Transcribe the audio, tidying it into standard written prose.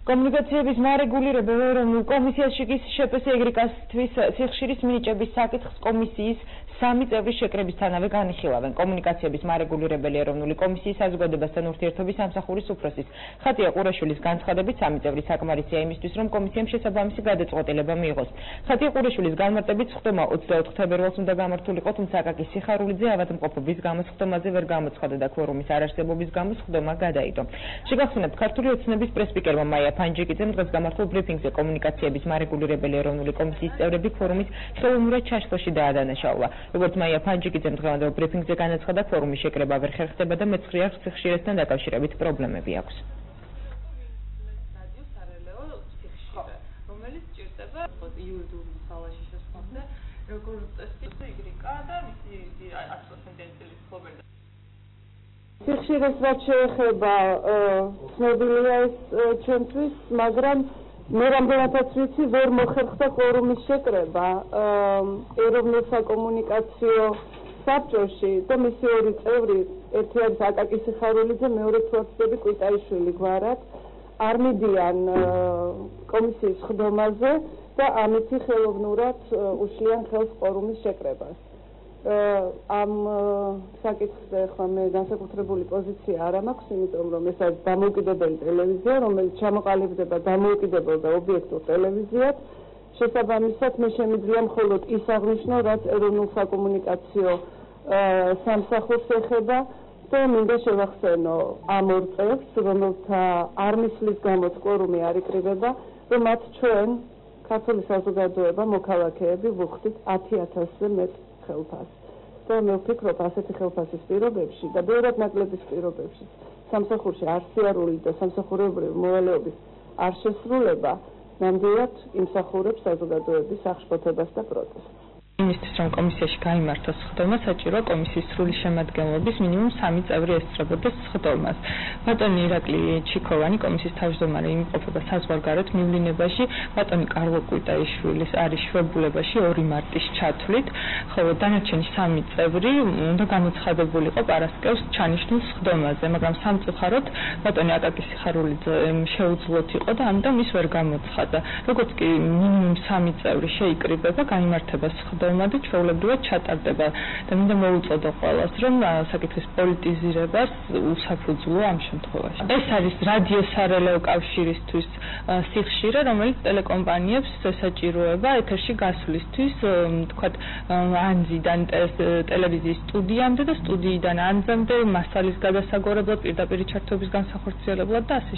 კომუნიკაციების მარეგულირებელ ეროვნულ კომისიაში კი შპს-ს სიხშირის მინიჭების საკითხს კომისიის 3 წევრის შეკრებისთანავე განიხილავენ. კომუნიკაციების მარეგულირებელი ეროვნული კომისიის საზოგადოებასთან ურთიერთობის სამსახურის უფროსის ხატია ყურაშვილის განცხადებით 3 წევრი საკმარისია იმისთვის, რომ კომისიამ შესაბამისი გადაწყვეტილება მიიღოს. ხატია ყურაშვილის განმარტებით სხდომა 24 თებერვალს უნდა გამართულიყო, თუმცა აკაკი სიხარულიძე ავადმყოფობის გამო სხდომაზე ვერ გამოცხადა და ქვორუმის არარსებობის გამო სხდომა გადაიდო. შეგახსენებთ, ქართული ოცნების პრესპიკერმა მაია ფანჯიკიძემ დღეს გამართულ ბრიფინგზე კომუნიკაციების მარეგულირებელი ეროვნული კომისიის წევრები ქვორუმის ხელოვნურად ჩაშლაში დაადანაშაულა. როგორც მაია ფანჯიკიძემ დღევანდელ ბრიფინგზე განაცხადა, ქვორუმის შეკრება ვერ ხერხდება და მეცხრე არხს სიხშირესთან დაკავშირებით პრობლემები აქვს. რომელიც ჭირდება იურიდიული სალაში შესწავლამდე, როგორც წესი იგრიკა და მისი 100% წლის ფლობელი. სიხშირეს რაც შეეხება ცნობილია ეს ჩვენთვის, მაგრამ მე რამდენადაც ვიცი, ვერ მოხერხდა კვორუმის შეკრება ეროვნულ საკომუნიკაციო საბჭოში და მისი ორი წევრი, ერთი არის აკაკი სიხარულიძე, მეორე თვარცდები კვიტაიშვილი გვარად, არ მიდიან კომისიის ხდომაზე და ამით ხელოვნურად უშლიან ხელს კვორუმის შეკრებას. ამ საკითხზე ახლა მე განსაკუთრებული პოზიცია არ მაქვს, იმიტომ რომ ეს არის დამოუკიდებელი ტელევიზია, რომელიც ჩამოყალიბდება დამოუკიდებელ და ობიექტურ ტელევიზიად. შესაბამისად, მე შემიძლია მხოლოდ ის აღნიშნო, რაც ეროვნულ საკომუნიკაციო სამსახურს ეხება და მინდა შევახსენო ამ ორ წევრს, რომელთა არ მისლის გამოც კვორუმი არ იკრიბება, რომ მათ ჩვენ ქართული საზოგადოება მოქალაქეები ვუხდით 10,000-ზე მეტ ხელფასს. და მე ვფიქრობ, ასეთი ხელფასის პირობებში და ბევრად ნაკლების პირობებში სამსახურში არ სიარული და სამსახურებრივი მოვალეობის არ შესრულება ნამდვილად იმსახურებს საზოგადოების აღშფოთებას და პროტესტს. იმისთვის, რომ კომისიაში გაიმართოს სხდომა, საჭიროა კომისიის სრული შემადგენლობის მინიმუმ 3 წევრი ესწრებოდეს სხდომას. ბატონი ირაკლი ჩიქოვანი, კომისიის თავმჯდომარე, იმყოფება საზღვარგარეთ მივლინებაში, ბატონი კარლო კვიტაიშვილის არის შვებულებაში 2 მარტის ჩათვლით, ხოლო დანარჩენი 3 წევრი უნდა გამოცხადებულიყო პარასკევს ჩანიშნულ სხდომაზე, მაგრამ სამწუხაროდ ბატონი აკაკი სიხარულიძე შეუძლოთ იყო და ამიტომ ის ვერ გამოცხადა. როგორც კი მინიმუმ 3 წევრი შეიკრიბება, გაიმართება სხდომა და ჩვეულებრივად ჩატარდება და მინდა მოვუწოდო ყველას, რომ საკითხის პოლიტიზირებას უსაფუძვლო ამ შემთხვევაში. ეს არის რადიო სარელეო კავშირისთვის სიხშირე, რომელიც ტელეკომპანიებს ესაჭიროება ეთერში გასვლისთვის, თქვათ, ანძიდან ტელევიზიის სტუდიამდე და სტუდიიდან ანძამდე მასალის გადასაგორებლად, პირდაპირ ჩართვების განსახორციელებლად და ასე